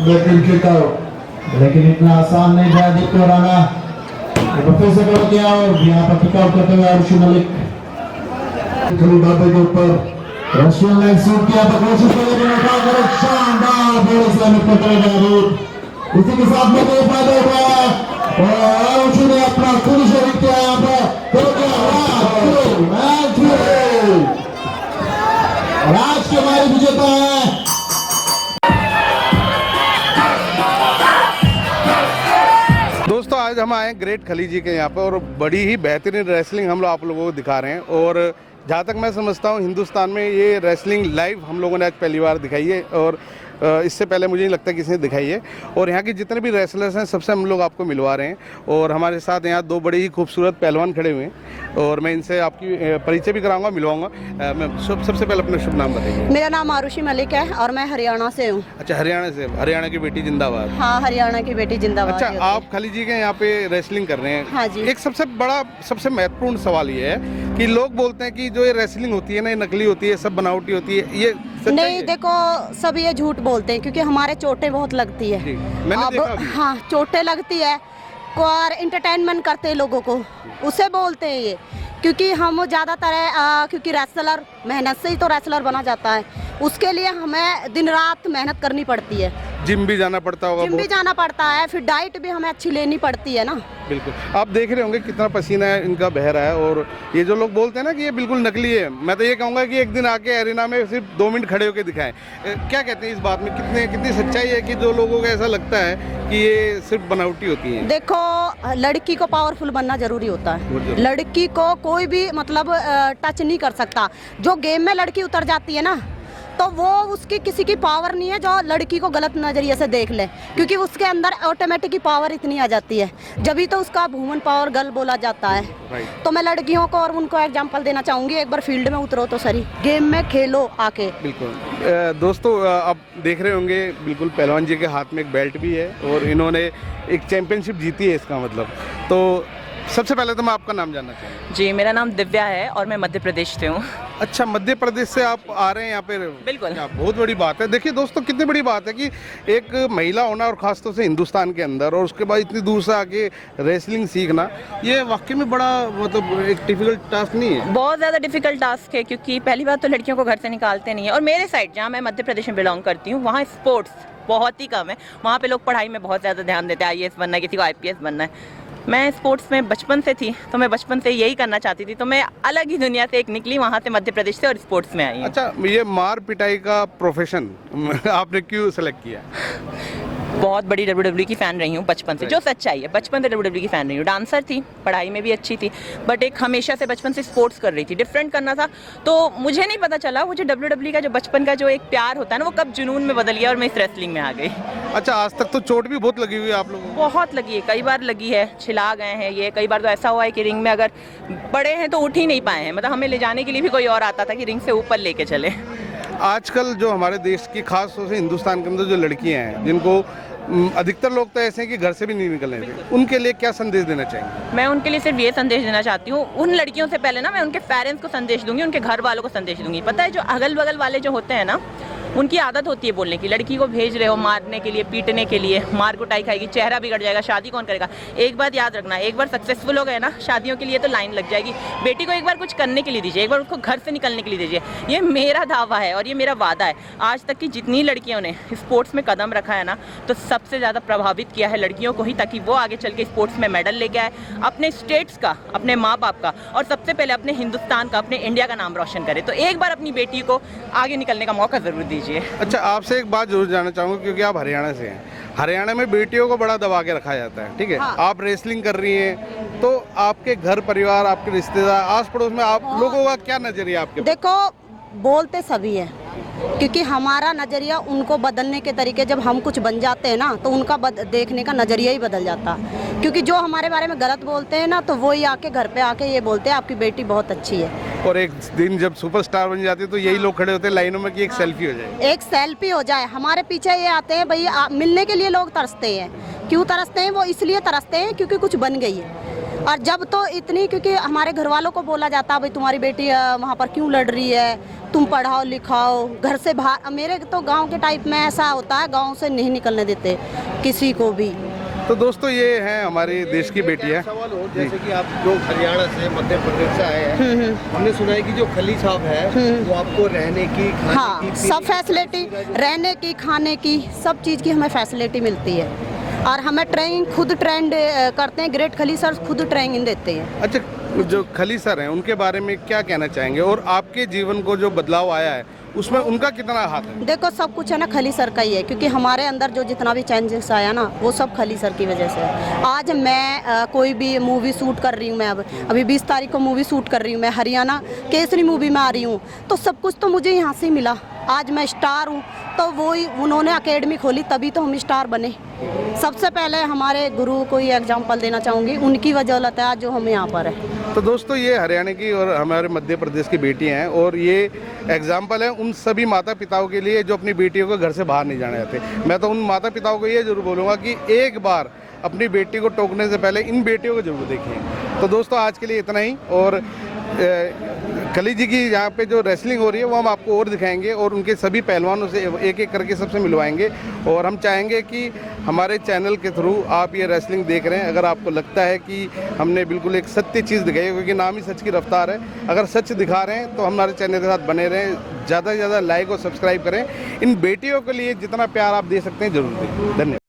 लेकिन kick out, लेकिन इतना आसान नहीं था आदित्य राणा फिर से कर दिया और यहाँ पर पिक आउट करते हुए आरुषि मलिक खली बाबे के ऊपर रशियन लेग शूट किया तो कोशिश करेंगे शानदार बॉल इस्लामिक करते हुए मौजूद इसी के साथ में कोई फायदा उठाया और आरुषि ने अपना खुद शरीर किया यहाँ पर राज के हमारे विजेता है। दोस्तों आज हम आए ग्रेट खलीजी के यहाँ पर और बड़ी ही बेहतरीन रेसलिंग हम लोग आप लोगों को दिखा रहे हैं। और जहाँ तक मैं समझता हूँ हिंदुस्तान में ये रेसलिंग लाइव हम लोगों ने आज पहली बार दिखाई है और इससे पहले मुझे नहीं लगता किसी ने दिखाई है। और यहाँ के जितने भी रेसलर्स हैं सबसे हम लोग आपको मिलवा रहे हैं और हमारे साथ यहाँ दो बड़े ही खूबसूरत पहलवान खड़े हुए हैं और मैं इनसे आपकी परिचय भी कराऊंगा, मिलवाऊंगा। मैं सबसे पहले अपना शुभ नाम बताइए। मेरा नाम आरुषि मलिक है और मैं हरियाणा से हूँ। अच्छा, हरियाणा से। हरियाणा की बेटी जिंदाबाद। हाँ, हरियाणा की बेटी जिंदाबाद। अच्छा, आप खलीजी के यहाँ पे रेसलिंग कर रहे हैं। हाँ जी। एक सबसे महत्वपूर्ण सवाल ये है कि लोग बोलते हैं कि जो ये रेसलिंग होती है ना, ये नकली होती है, सब बनावटी होती है, ये नहीं? देखो, सब ये झूठ बोलते हैं क्योंकि हमारे चोटें बहुत लगती है। मैंने देखा अभी। हाँ, चोटें लगती है और एंटरटेनमेंट करते हैं लोगों को, उसे बोलते हैं ये। क्योंकि हम ज़्यादातर क्योंकि रेसलर मेहनत से ही तो रेसलर बना जाता है, उसके लिए हमें दिन रात मेहनत करनी पड़ती है। जिम भी जाना पड़ता होगा। जिम भी जाना पड़ता है, फिर डाइट भी हमें अच्छी लेनी पड़ती है ना। बिल्कुल, आप देख रहे होंगे कितना पसीना है इनका बह रहा है। और ये जो लोग बोलते हैं ना कि ये बिल्कुल नकली है, मैं तो ये कहूँगा कि एक दिन आके एरिना में सिर्फ 2 मिनट खड़े होकर दिखाएं। क्या कहते हैं इस बात में, कितनी सच्चाई है कि जो लोगों को ऐसा लगता है कि ये सिर्फ बनावटी होती है? देखो, लड़की को पावरफुल बनना जरूरी होता है। लड़की को कोई भी मतलब टच नहीं कर सकता। जो गेम में लड़की उतर जाती है ना, तो वो उसकी किसी की पावर नहीं है जो लड़की को गलत नजरिए से देख ले, क्योंकि उसके अंदर ऑटोमेटिक पावर इतनी आ जाती है, जब तो उसका वुमन पावर गर्ल बोला जाता है। तो मैं लड़कियों को और उनको एग्जांपल देना चाहूंगी, एक बार फील्ड में उतरो तो सही, गेम में खेलो आके। बिल्कुल। दोस्तों आप देख रहे होंगे बिल्कुल पहलवान जी के हाथ में एक बेल्ट भी है और इन्होंने एक चैंपियनशिप जीती है, इसका मतलब। तो सबसे पहले तो मैं आपका नाम जानना चाहूँगा। जी, मेरा नाम दिव्या है और मैं मध्य प्रदेश से हूँ। अच्छा, मध्य प्रदेश से आप आ रहे हैं यहाँ पे? बिल्कुल। बहुत बड़ी बात है। देखिए दोस्तों, कितनी बड़ी बात है कि एक महिला होना और ख़ासतौर से हिंदुस्तान के अंदर, और उसके बाद इतनी दूर से आके रेसलिंग सीखना, ये वाकई में बड़ा मतलब एक डिफिकल्ट टास्क नहीं है? बहुत ज़्यादा डिफिकल्ट टास्क है, क्योंकि पहली बात तो लड़कियों को घर से निकालते नहीं है। और मेरे साइड, जहाँ मैं मध्य प्रदेश में बिलोंग करती हूँ, वहाँ स्पोर्ट्स बहुत ही कम है। वहाँ पे लोग पढ़ाई में बहुत ज़्यादा ध्यान देते हैं, IAS बनना है, किसी को IPS बनना है। मैं स्पोर्ट्स में बचपन से थी, तो मैं बचपन से यही करना चाहती थी, तो मैं अलग ही दुनिया से एक निकली वहाँ से, मध्य प्रदेश से, और स्पोर्ट्स में आई हूँ। अच्छा, ये मार पिटाई का प्रोफेशन आपने क्यों सेलेक्ट किया? बहुत बड़ी WWE की फ़ैन रही हूँ बचपन से, जो सच्चाई है, बचपन से WWE की फ़ैन रही हूँ। डांसर थी, पढ़ाई में भी अच्छी थी, बट एक हमेशा से बचपन से स्पोर्ट्स कर रही थी, डिफरेंट करना था। तो मुझे नहीं पता चला वो जो WWE का जो बचपन का जो एक प्यार होता है ना, वो कब जुनून में बदल गया और मैं इस रेसलिंग में आ गई। अच्छा, आज तक तो चोट भी बहुत लगी हुई है आप लोगों को? बहुत लगी है, कई बार लगी है, छिला गए हैं ये। कई बार तो ऐसा हुआ है कि रिंग में अगर पड़े हैं तो उठ ही नहीं पाए हैं, मतलब हमें ले जाने के लिए भी कोई और आता था कि रिंग से ऊपर लेके चले। आजकल जो हमारे देश की, खास तौर से हिंदुस्तान के अंदर जो लड़कियां हैं, जिनको अधिकतर लोग तो ऐसे हैं कि घर से भी नहीं निकल रहे थे, उनके लिए क्या संदेश देना चाहेंगे? मैं उनके लिए सिर्फ ये संदेश देना चाहती हूँ, उन लड़कियों से पहले ना मैं उनके पेरेंट्स को संदेश दूंगी, उनके घर वालों को संदेश दूंगी। पता है, जो अगल बगल वाले जो होते हैं ना, उनकी आदत होती है बोलने की, लड़की को भेज रहे हो मारने के लिए, पीटने के लिए, मार कुटाई खाएगी, चेहरा बिगड़ जाएगा, शादी कौन करेगा। एक बात याद रखना, एक बार सक्सेसफुल हो गए ना, शादियों के लिए तो लाइन लग जाएगी। बेटी को एक बार कुछ करने के लिए दीजिए, एक बार उसको घर से निकलने के लिए दीजिए। ये मेरा दावा है और ये मेरा वादा है। आज तक की जितनी लड़कियों ने स्पोर्ट्स में कदम रखा है ना, तो सबसे ज़्यादा प्रभावित किया है लड़कियों को ही, ताकि वो आगे चल के स्पोर्ट्स में मेडल लेके आए, अपने स्टेट्स का, अपने माँ बाप का, और सबसे पहले अपने हिंदुस्तान का, अपने इंडिया का नाम रोशन करे। तो एक बार अपनी बेटी को आगे निकलने का मौका ज़रूर दीजिए। अच्छा, आपसे एक बात जरूर जानना चाहूँगा, क्योंकि आप हरियाणा से हैं। हरियाणा में बेटियों को बड़ा दबा के रखा जाता है, ठीक है? हाँ। आप रेसलिंग कर रही हैं, तो आपके घर परिवार, आपके रिश्तेदार, आस पड़ोस में आप लोगों का क्या नजरिया आपके? देखो, बोलते सभी है, क्योंकि हमारा नज़रिया उनको बदलने के तरीके, जब हम कुछ बन जाते हैं ना, तो उनका देखने का नज़रिया ही बदल जाता है। क्योंकि जो हमारे बारे में गलत बोलते हैं ना, तो वही आके घर पे आके ये बोलते हैं आपकी बेटी बहुत अच्छी है। और एक दिन जब सुपरस्टार बन जाती है तो यही लोग खड़े होते हैं लाइनों में कि एक सेल्फी हो जाए, एक सेल्फी हो जाए। हमारे पीछे ये आते हैं भाई, मिलने के लिए लोग तरसते हैं। क्यों तरसते हैं? वो इसलिए तरसते हैं क्योंकि कुछ बन गई है। और जब तो इतनी, क्योंकि हमारे घर वालों को बोला जाता भाई तुम्हारी बेटी वहाँ पर क्यों लड़ रही है, तुम पढ़ाओ लिखाओ, घर से बाहर। मेरे तो गांव के टाइप में ऐसा होता है, गांव से नहीं निकलने देते किसी को भी। तो दोस्तों ये हैं हमारे देश की बेटियां। सवाल हो, जैसे कि आप जो हरियाणा से मध्य प्रदेश से आए हैं, हमने सुना है कि जो खली साहब है वो आपको रहने की, खाने हाँ, की, सब फैसिलिटी, रहने की, खाने की, सब चीज़ की हमें फैसिलिटी मिलती है। और हमें ट्रेनिंग खुद ट्रेंड करते हैं, ग्रेट खली सर खुद ट्रेनिंग देते हैं। अच्छा, जो खली सर हैं उनके बारे में क्या कहना चाहेंगे, और आपके जीवन को जो बदलाव आया है उसमें उनका कितना हाथ है? देखो सब कुछ है ना खली सर का ही है, क्योंकि हमारे अंदर जो जितना भी चेंजेस आया ना वो सब खली सर की वजह से है। आज मैं कोई भी मूवी शूट कर रही हूँ, मैं अभी 20 तारीख को मूवी शूट कर रही हूँ, मैं हरियाणा केसरी मूवी में आ रही हूँ, तो सब कुछ तो मुझे यहाँ से ही मिला। आज मैं स्टार हूँ तो वो ही उन्होंने एकेडमी खोली, तभी तो हम स्टार बने। सबसे पहले हमारे गुरु को ही एग्जाम्पल देना चाहूँगी, उनकी वजह है आज जो हम यहाँ पर है। तो दोस्तों ये हरियाणा की और हमारे मध्य प्रदेश की बेटियां हैं, और ये एग्जाम्पल है उन सभी माता पिताओं के लिए जो अपनी बेटियों को घर से बाहर नहीं जाने देते। मैं तो उन माता पिताओं को ये जरूर बोलूँगा कि एक बार अपनी बेटी को टोकने से पहले इन बेटियों को जरूर देखिए। तो दोस्तों आज के लिए इतना ही, और खली जी की यहाँ पे जो रेसलिंग हो रही है वो हम आपको और दिखाएंगे, और उनके सभी पहलवानों से एक एक करके सबसे मिलवाएंगे। और हम चाहेंगे कि हमारे चैनल के थ्रू आप ये रेसलिंग देख रहे हैं, अगर आपको लगता है कि हमने बिल्कुल एक सत्य चीज़ दिखाई है, क्योंकि नाम ही सच की रफ्तार है, अगर सच दिखा रहे हैं तो हमारे चैनल के साथ बने रहें, ज़्यादा से ज़्यादा लाइक और सब्सक्राइब करें। इन बेटियों के लिए जितना प्यार आप दे सकते हैं जरूर दें। धन्यवाद।